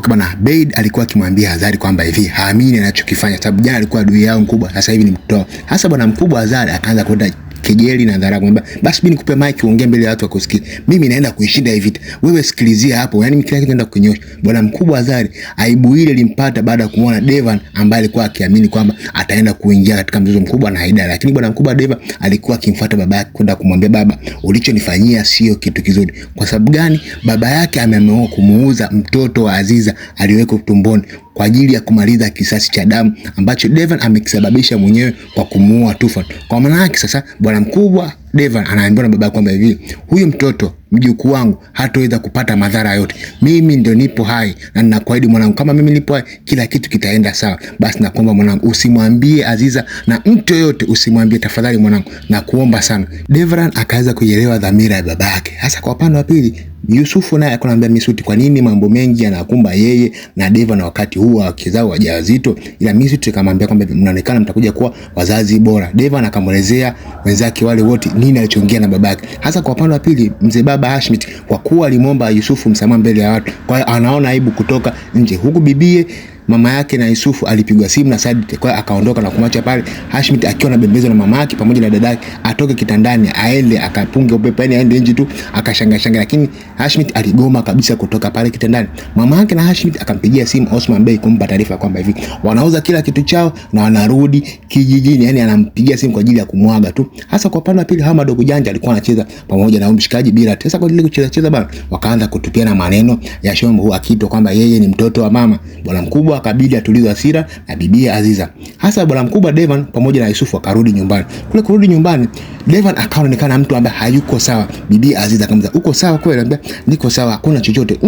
bwana, Beid alikuwa akimwambia Azali kwamba hivi haamini anachokifanya, sababu jana alikuwa adui yao mkubwa, sasa hivi ni mtoto. Hasa bwana mkubwa Azali akaanza kwenda kejeli na dharau, kwamba basi mimi nikupe mic uongee mbele ya watu wakusikie, mimi naenda kuishinda hivi vita, wewe sikilizia hapo, yani kila kitu naenda kunyosha. Bwana mkubwa Azali aibu ile ilimpata baada ya kumuona Devan ambaye alikuwa akiamini kwamba ataenda kuingia katika mzozo mkubwa na Haidara, lakini bwana mkubwa Devan alikuwa akimfuata baba yake kwenda kumwambia, baba, ulichonifanyia sio kitu kizuri. Kwa sababu gani? Baba yake ameamua kumuuza mtoto wa Aziza aliyewekwa tumboni kwa ajili ya kumaliza kisasi cha damu ambacho Devan amekisababisha mwenyewe kwa kumuua Tufan. Kwa maana yake sasa bwana mkubwa Devan anaambiwa na baba kwamba hivi, huyu mtoto mjukuu wangu hataweza kupata madhara yote. Mimi ndio nipo hai na ninakuahidi mwanangu, kama mimi nipo hai kila kitu kitaenda sawa. Basi nakuomba mwanangu, usimwambie Aziza na mtu yote, usimwambie tafadhali mwanangu, nakuomba sana. Devan akaanza kuielewa dhamira ya babake. Hasa kwa upande wa pili, Yusufu naye akamwambia Misuti kwa nini mambo mengi yanakumba yeye na Devan na wakati huu wakizao wajawazito, ila Misuti akamwambia kwamba mnaonekana mtakuja kuwa wazazi bora. Devan akamwelezea wenzake wale wote nini alichoongea na babake. Hasa kwa upande wa pili, mzee baba Hashmit kwa kuwa alimwomba Yusufu msamaha mbele ya watu, kwa hiyo anaona aibu kutoka nje, huku bibie mama yake na Yusufu alipigwa simu na Said, kwa akaondoka na kumwacha pale Hashmit akiwa na bembezwa na mama yake pamoja na dadake atoke kitandani aende akapunge upepo, yani aende nje tu akashanga, lakini Hashmit aligoma kabisa kutoka pale kitandani. Mama yake na Hashmit akampigia simu Osman Bey kumpa taarifa kwamba hivi wanauza kila kitu chao na wanarudi kijijini, yani anampigia simu kwa ajili ya kumwaga tu. Hasa kwa upande wa pili, Hama Dogo Janja alikuwa anacheza pamoja na mshikaji Birat. Sasa kwa ajili ya kucheza bana, wakaanza kutupiana maneno ya shombo, akiitwa kwamba yeye ni mtoto wa mama. Bwana mkubwa akabidi atulize hasira na bibia Aziza. Hasa bwana mkubwa Devan pamoja na Yusufu akarudi nyumbani. Kule kurudi nyumbani, Devan akaonekana mtu ambaye hayuko sawa. Bibia Aziza akamwambia, uko sawa kweli? Anambia niko sawa, hakuna chochote.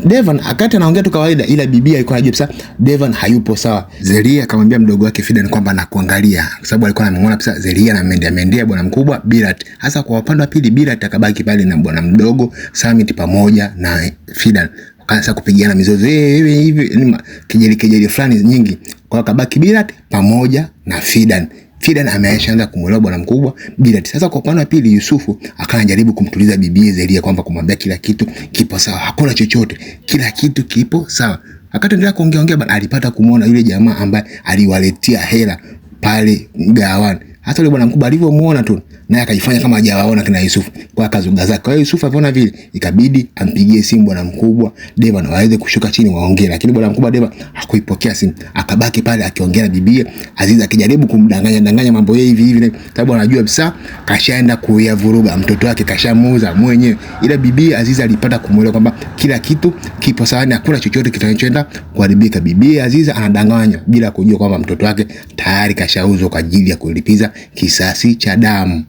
Devan akati anaongea tu kawaida, ila bibia alikuwa anajua sasa Devan hayupo sawa. Zelia akamwambia mdogo wake Fidan kwamba anakuangalia, kwa sababu alikuwa anamuona pesa Zelia na mendea bwana mkubwa Birat. Hasa kwa upande wa pili, Birat akabaki pale na bwana mdogo Samit pamoja na Fidan, kaanza kupigana mizozo hivi kejeli fulani nyingi, kwa kabaki Birat pamoja na Fidan. Fidan ameanza kumuelewa bwana mkubwa Birat. Sasa kwa upande wa pili, Yusufu akanajaribu kumtuliza bibi Zelia kwamba kumwambia kila kitu kipo sawa, hakuna chochote, kila kitu kipo sawa. Akaendelea kuongea bwana, alipata kumuona yule jamaa ambaye aliwaletea hela pale mgawani. Hata yule bwana mkubwa alivyomuona tu naye akajifanya kama hajawaona kina Yusufu, kwa akazuga zake. Kwa hiyo Yusufu aliona vile, ikabidi ampigie simu bwana mkubwa Devan waweze kushuka chini waongee, lakini bwana mkubwa Devan hakuipokea simu, akabaki pale akiongea na bibie Aziza, akijaribu kumdanganya mambo yeye hivi, sababu anajua kabisa kashaenda kuyavuruga mtoto wake, kashamuuza mwenyewe. Ila bibie Aziza alipata kumuelewa kwamba kila kitu kipo sawa, hakuna chochote kitakachoenda kuharibika. Bibie Aziza anadanganya bila kujua kwamba mtoto wake tayari kashauzwa kwa ajili ya kulipiza kisasi cha damu.